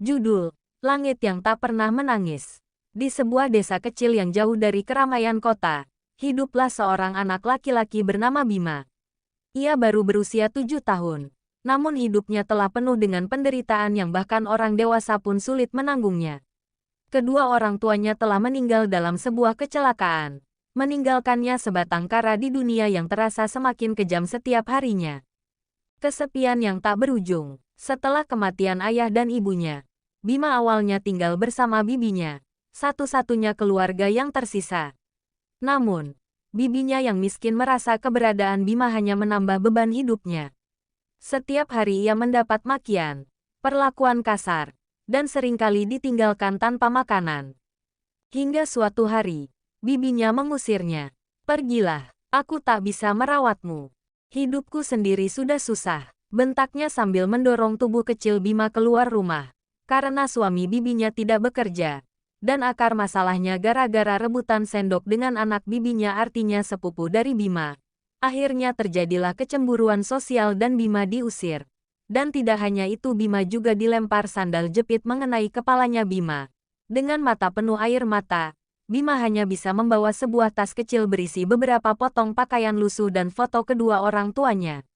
Judul, Langit yang Tak Pernah Menangis. Di sebuah desa kecil yang jauh dari keramaian kota, hiduplah seorang anak laki-laki bernama Bima. Ia baru berusia 7 tahun, namun hidupnya telah penuh dengan penderitaan yang bahkan orang dewasa pun sulit menanggungnya. Kedua orang tuanya telah meninggal dalam sebuah kecelakaan, meninggalkannya sebatang kara di dunia yang terasa semakin kejam setiap harinya. Kesepian yang tak berujung. Setelah kematian ayah dan ibunya, Bima awalnya tinggal bersama bibinya, satu-satunya keluarga yang tersisa. Namun, bibinya yang miskin merasa keberadaan Bima hanya menambah beban hidupnya. Setiap hari ia mendapat makian, perlakuan kasar, dan seringkali ditinggalkan tanpa makanan. Hingga suatu hari, bibinya mengusirnya. "Pergilah, aku tak bisa merawatmu. Hidupku sendiri sudah susah," bentaknya sambil mendorong tubuh kecil Bima keluar rumah. Karena suami bibinya tidak bekerja, dan akar masalahnya gara-gara rebutan sendok dengan anak bibinya artinya sepupu dari Bima. Akhirnya terjadilah kecemburuan sosial dan Bima diusir. Dan tidak hanya itu, Bima juga dilempar sandal jepit mengenai kepalanya Bima. Dengan mata penuh air mata, Bima hanya bisa membawa sebuah tas kecil berisi beberapa potong pakaian lusuh dan foto kedua orang tuanya.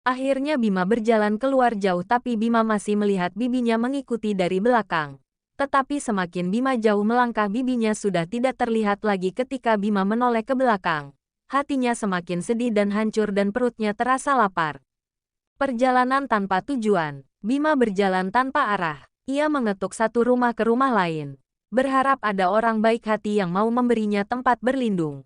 Akhirnya Bima berjalan keluar jauh, tapi Bima masih melihat bibinya mengikuti dari belakang. Tetapi semakin Bima jauh melangkah, bibinya sudah tidak terlihat lagi. Ketika Bima menoleh ke belakang, hatinya semakin sedih dan hancur dan perutnya terasa lapar. Perjalanan tanpa tujuan, Bima berjalan tanpa arah. Ia mengetuk satu rumah ke rumah lain, berharap ada orang baik hati yang mau memberinya tempat berlindung.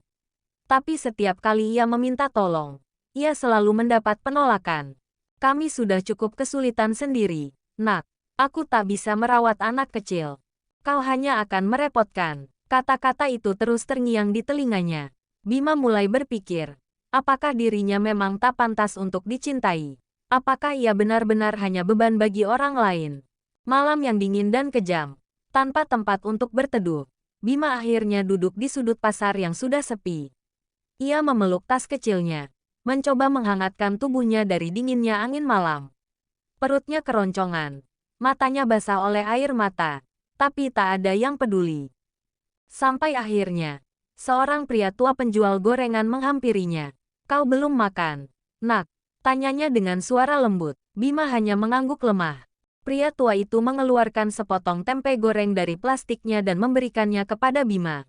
Tapi setiap kali ia meminta tolong, ia selalu mendapat penolakan. "Kami sudah cukup kesulitan sendiri, Nak. Aku tak bisa merawat anak kecil. Kau hanya akan merepotkan." Kata-kata itu terus terngiang di telinganya. Bima mulai berpikir, apakah dirinya memang tak pantas untuk dicintai? Apakah ia benar-benar hanya beban bagi orang lain? Malam yang dingin dan kejam, tanpa tempat untuk berteduh, Bima akhirnya duduk di sudut pasar yang sudah sepi. Ia memeluk tas kecilnya, mencoba menghangatkan tubuhnya dari dinginnya angin malam. Perutnya keroncongan, matanya basah oleh air mata, tapi tak ada yang peduli. Sampai akhirnya, seorang pria tua penjual gorengan menghampirinya. "Kau belum makan, Nak?" tanyanya dengan suara lembut. Bima hanya mengangguk lemah. Pria tua itu mengeluarkan sepotong tempe goreng dari plastiknya dan memberikannya kepada Bima.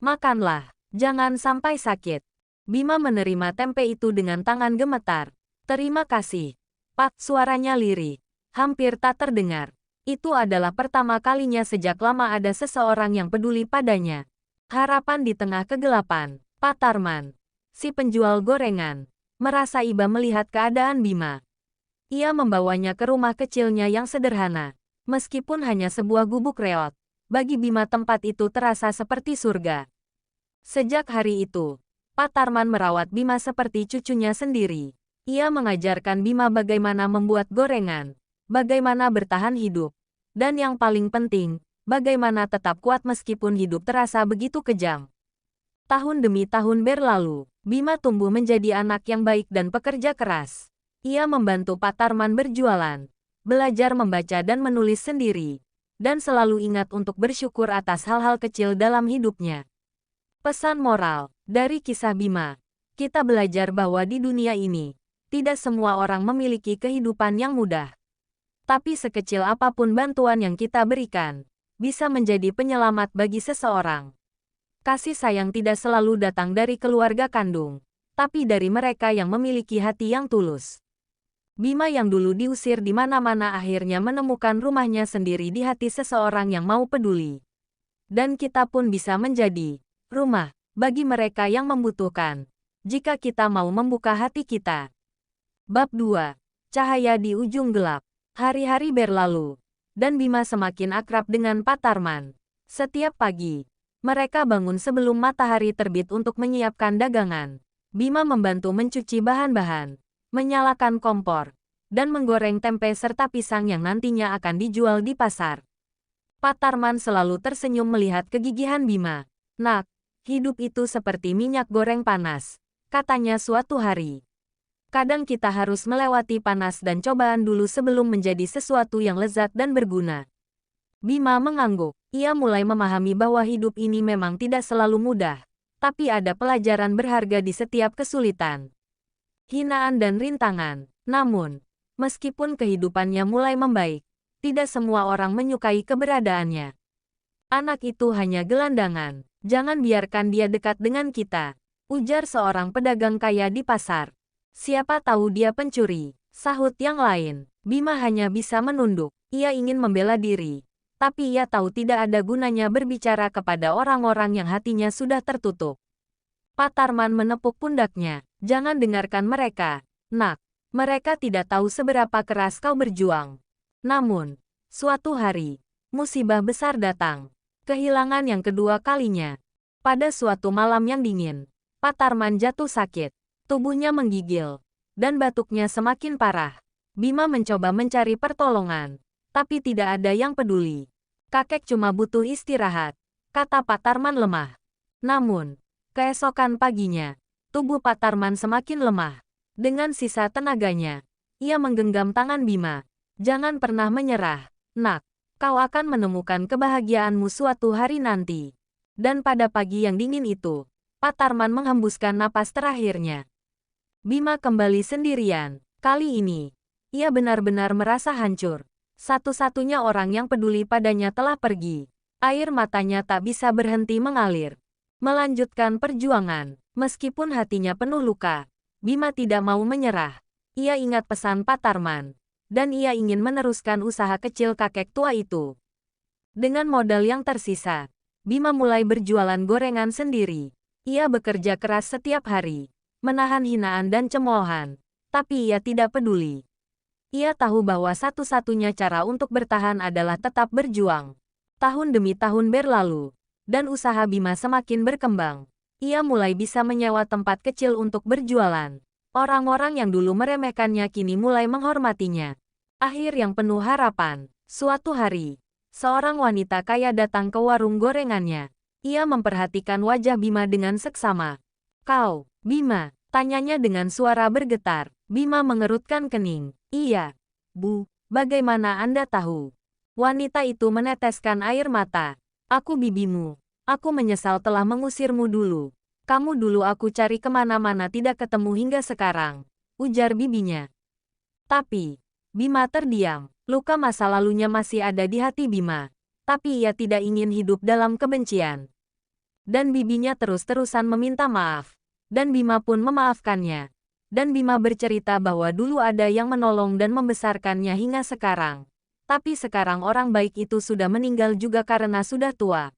"Makanlah, jangan sampai sakit." Bima menerima tempe itu dengan tangan gemetar. "Terima kasih, Pak." Suaranya lirih, hampir tak terdengar. Itu adalah pertama kalinya sejak lama ada seseorang yang peduli padanya. Harapan di tengah kegelapan. Pak Tarman, si penjual gorengan, merasa iba melihat keadaan Bima. Ia membawanya ke rumah kecilnya yang sederhana. Meskipun hanya sebuah gubuk reot, bagi Bima tempat itu terasa seperti surga. Sejak hari itu, Pak Tarman merawat Bima seperti cucunya sendiri. Ia mengajarkan Bima bagaimana membuat gorengan, bagaimana bertahan hidup, dan yang paling penting, bagaimana tetap kuat meskipun hidup terasa begitu kejam. Tahun demi tahun berlalu, Bima tumbuh menjadi anak yang baik dan pekerja keras. Ia membantu Pak Tarman berjualan, belajar membaca dan menulis sendiri, dan selalu ingat untuk bersyukur atas hal-hal kecil dalam hidupnya. Pesan moral dari kisah Bima, kita belajar bahwa di dunia ini, tidak semua orang memiliki kehidupan yang mudah. Tapi sekecil apapun bantuan yang kita berikan, bisa menjadi penyelamat bagi seseorang. Kasih sayang tidak selalu datang dari keluarga kandung, tapi dari mereka yang memiliki hati yang tulus. Bima yang dulu diusir di mana-mana akhirnya menemukan rumahnya sendiri di hati seseorang yang mau peduli. Dan kita pun bisa menjadi rumah bagi mereka yang membutuhkan, jika kita mau membuka hati kita. Bab 2. Cahaya di ujung gelap. Hari-hari berlalu, dan Bima semakin akrab dengan Pak Tarman. Setiap pagi, mereka bangun sebelum matahari terbit untuk menyiapkan dagangan. Bima membantu mencuci bahan-bahan, menyalakan kompor, dan menggoreng tempe serta pisang yang nantinya akan dijual di pasar. Pak Tarman selalu tersenyum melihat kegigihan Bima. "Nak, hidup itu seperti minyak goreng panas," katanya suatu hari. "Kadang kita harus melewati panas dan cobaan dulu sebelum menjadi sesuatu yang lezat dan berguna." Bima mengangguk. Ia mulai memahami bahwa hidup ini memang tidak selalu mudah, tapi ada pelajaran berharga di setiap kesulitan, hinaan dan rintangan. Namun, meskipun kehidupannya mulai membaik, tidak semua orang menyukai keberadaannya. Anak itu hanya gelandangan. Jangan biarkan dia dekat dengan kita, ujar seorang pedagang kaya di pasar. Siapa tahu dia pencuri, sahut yang lain. Bima hanya bisa menunduk. Ia ingin membela diri, tapi ia tahu tidak ada gunanya berbicara kepada orang-orang yang hatinya sudah tertutup. Pak Tarman menepuk pundaknya. Jangan dengarkan mereka, nak. Mereka tidak tahu seberapa keras kau berjuang. Namun, suatu hari, musibah besar datang. Kehilangan yang kedua kalinya. Pada suatu malam yang dingin, Pak Tarman jatuh sakit. Tubuhnya menggigil, dan batuknya semakin parah. Bima mencoba mencari pertolongan, tapi tidak ada yang peduli. Kakek cuma butuh istirahat, kata Pak Tarman lemah. Namun, keesokan paginya, tubuh Pak Tarman semakin lemah. Dengan sisa tenaganya, ia menggenggam tangan Bima. Jangan pernah menyerah, nak. Kau akan menemukan kebahagiaanmu suatu hari nanti. Dan pada pagi yang dingin itu, Pak Tarman menghembuskan napas terakhirnya. Bima kembali sendirian. Kali ini, ia benar-benar merasa hancur. Satu-satunya orang yang peduli padanya telah pergi. Air matanya tak bisa berhenti mengalir. Melanjutkan perjuangan, meskipun hatinya penuh luka, Bima tidak mau menyerah. Ia ingat pesan Pak Tarman, dan ia ingin meneruskan usaha kecil kakek tua itu. Dengan modal yang tersisa, Bima mulai berjualan gorengan sendiri. Ia bekerja keras setiap hari, menahan hinaan dan cemoohan, tapi ia tidak peduli. Ia tahu bahwa satu-satunya cara untuk bertahan adalah tetap berjuang. Tahun demi tahun berlalu, dan usaha Bima semakin berkembang. Ia mulai bisa menyewa tempat kecil untuk berjualan. Orang-orang yang dulu meremehkannya kini mulai menghormatinya. Akhir yang penuh harapan. Suatu hari, seorang wanita kaya datang ke warung gorengannya. Ia memperhatikan wajah Bima dengan seksama. Kau, Bima, tanyanya dengan suara bergetar. Bima mengerutkan kening. Iya, Bu, bagaimana Anda tahu? Wanita itu meneteskan air mata. Aku bibimu. Aku menyesal telah mengusirmu dulu. Kamu dulu aku cari kemana-mana tidak ketemu hingga sekarang, ujar bibinya. Tapi, Bima terdiam. Luka masa lalunya masih ada di hati Bima. Tapi ia tidak ingin hidup dalam kebencian. Dan bibinya terus-terusan meminta maaf. Dan Bima pun memaafkannya. Dan Bima bercerita bahwa dulu ada yang menolong dan membesarkannya hingga sekarang. Tapi sekarang orang baik itu sudah meninggal juga karena sudah tua.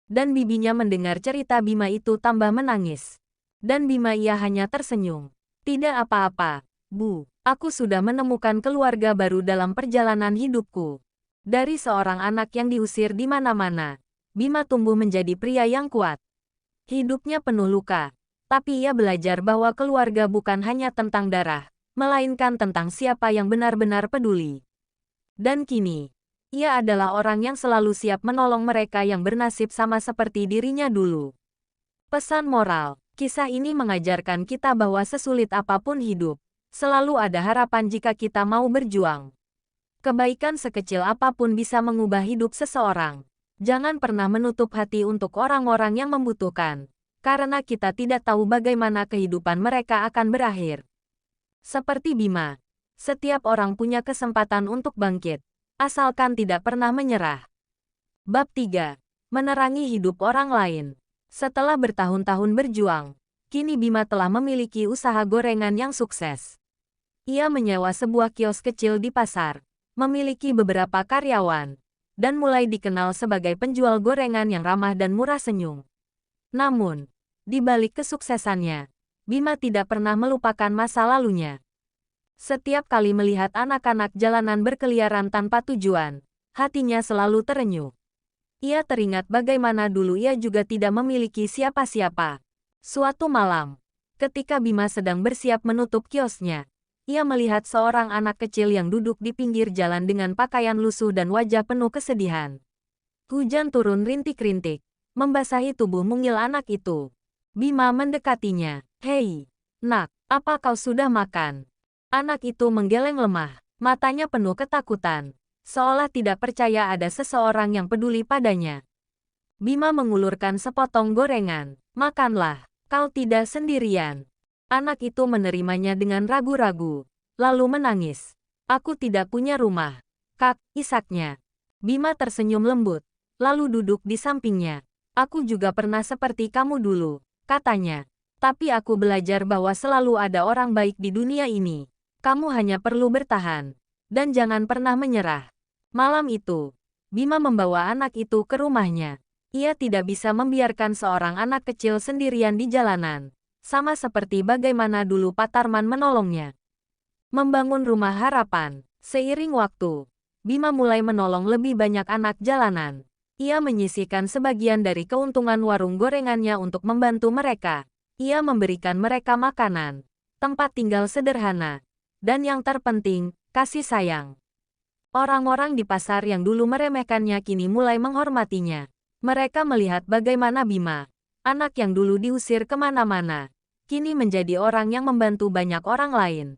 Dan bibinya mendengar cerita Bima itu tambah menangis. Dan Bima ia hanya tersenyum. Tidak apa-apa, Bu. Aku sudah menemukan keluarga baru dalam perjalanan hidupku. Dari seorang anak yang diusir di mana-mana, Bima tumbuh menjadi pria yang kuat. Hidupnya penuh luka. Tapi ia belajar bahwa keluarga bukan hanya tentang darah, melainkan tentang siapa yang benar-benar peduli. Dan kini, ia adalah orang yang selalu siap menolong mereka yang bernasib sama seperti dirinya dulu. Pesan moral, kisah ini mengajarkan kita bahwa sesulit apapun hidup, selalu ada harapan jika kita mau berjuang. Kebaikan sekecil apapun bisa mengubah hidup seseorang. Jangan pernah menutup hati untuk orang-orang yang membutuhkan, karena kita tidak tahu bagaimana kehidupan mereka akan berakhir. Seperti Bima, setiap orang punya kesempatan untuk bangkit, asalkan tidak pernah menyerah. Bab 3. Menerangi hidup orang lain. Setelah bertahun-tahun berjuang, kini Bima telah memiliki usaha gorengan yang sukses. Ia menyewa sebuah kios kecil di pasar, memiliki beberapa karyawan, dan mulai dikenal sebagai penjual gorengan yang ramah dan murah senyum. Namun, di balik kesuksesannya, Bima tidak pernah melupakan masa lalunya. Setiap kali melihat anak-anak jalanan berkeliaran tanpa tujuan, hatinya selalu terenyuh. Ia teringat bagaimana dulu ia juga tidak memiliki siapa-siapa. Suatu malam, ketika Bima sedang bersiap menutup kiosnya, ia melihat seorang anak kecil yang duduk di pinggir jalan dengan pakaian lusuh dan wajah penuh kesedihan. Hujan turun rintik-rintik, membasahi tubuh mungil anak itu. Bima mendekatinya. Hei, nak, apa kau sudah makan? Anak itu menggeleng lemah, matanya penuh ketakutan. seolah tidak percaya ada seseorang yang peduli padanya. Bima mengulurkan sepotong gorengan. Makanlah, kau tidak sendirian. Anak itu menerimanya dengan ragu-ragu, lalu menangis. Aku tidak punya rumah, Kak, isaknya. Bima tersenyum lembut, lalu duduk di sampingnya. Aku juga pernah seperti kamu dulu, katanya. Tapi aku belajar bahwa selalu ada orang baik di dunia ini. Kamu hanya perlu bertahan, dan jangan pernah menyerah. Malam itu, Bima membawa anak itu ke rumahnya. Ia tidak bisa membiarkan seorang anak kecil sendirian di jalanan, sama seperti bagaimana dulu Patarman menolongnya. Membangun rumah harapan. Seiring waktu, Bima mulai menolong lebih banyak anak jalanan. Ia menyisihkan sebagian dari keuntungan warung gorengannya untuk membantu mereka. Ia memberikan mereka makanan, tempat tinggal sederhana, dan yang terpenting, kasih sayang. Orang-orang di pasar yang dulu meremehkannya kini mulai menghormatinya. Mereka melihat bagaimana Bima, anak yang dulu diusir kemana-mana, kini menjadi orang yang membantu banyak orang lain.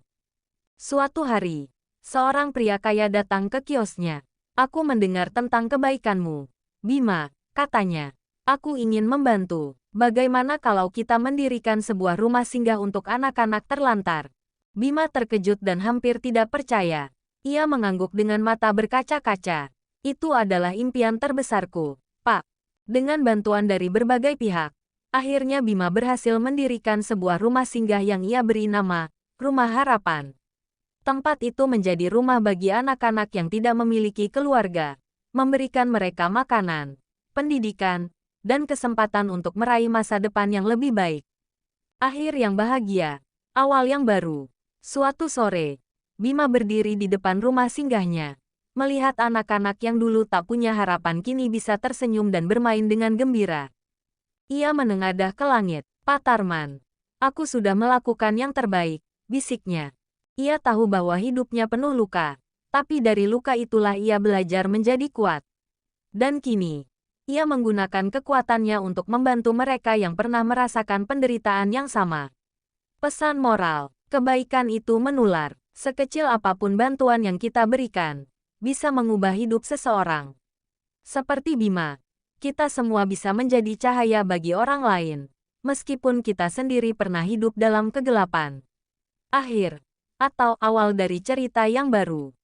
Suatu hari, seorang pria kaya datang ke kiosnya. Aku mendengar tentang kebaikanmu, Bima, katanya. Aku ingin membantu. Bagaimana kalau kita mendirikan sebuah rumah singgah untuk anak-anak terlantar? Bima terkejut dan hampir tidak percaya. Ia mengangguk dengan mata berkaca-kaca. Itu adalah impian terbesarku, Pak. Dengan bantuan dari berbagai pihak, akhirnya Bima berhasil mendirikan sebuah rumah singgah yang ia beri nama Rumah Harapan. Tempat itu menjadi rumah bagi anak-anak yang tidak memiliki keluarga, memberikan mereka makanan, pendidikan, dan kesempatan untuk meraih masa depan yang lebih baik. Akhir yang bahagia, awal yang baru. Suatu sore, Bima berdiri di depan rumah singgahnya. Melihat anak-anak yang dulu tak punya harapan kini bisa tersenyum dan bermain dengan gembira. Ia menengadah ke langit. Patarman, aku sudah melakukan yang terbaik, bisiknya. Ia tahu bahwa hidupnya penuh luka, tapi dari luka itulah ia belajar menjadi kuat. Dan kini, ia menggunakan kekuatannya untuk membantu mereka yang pernah merasakan penderitaan yang sama. Pesan moral, kebaikan itu menular. Sekecil apapun bantuan yang kita berikan, bisa mengubah hidup seseorang. Seperti Bima, kita semua bisa menjadi cahaya bagi orang lain, meskipun kita sendiri pernah hidup dalam kegelapan. Akhir, atau awal dari cerita yang baru.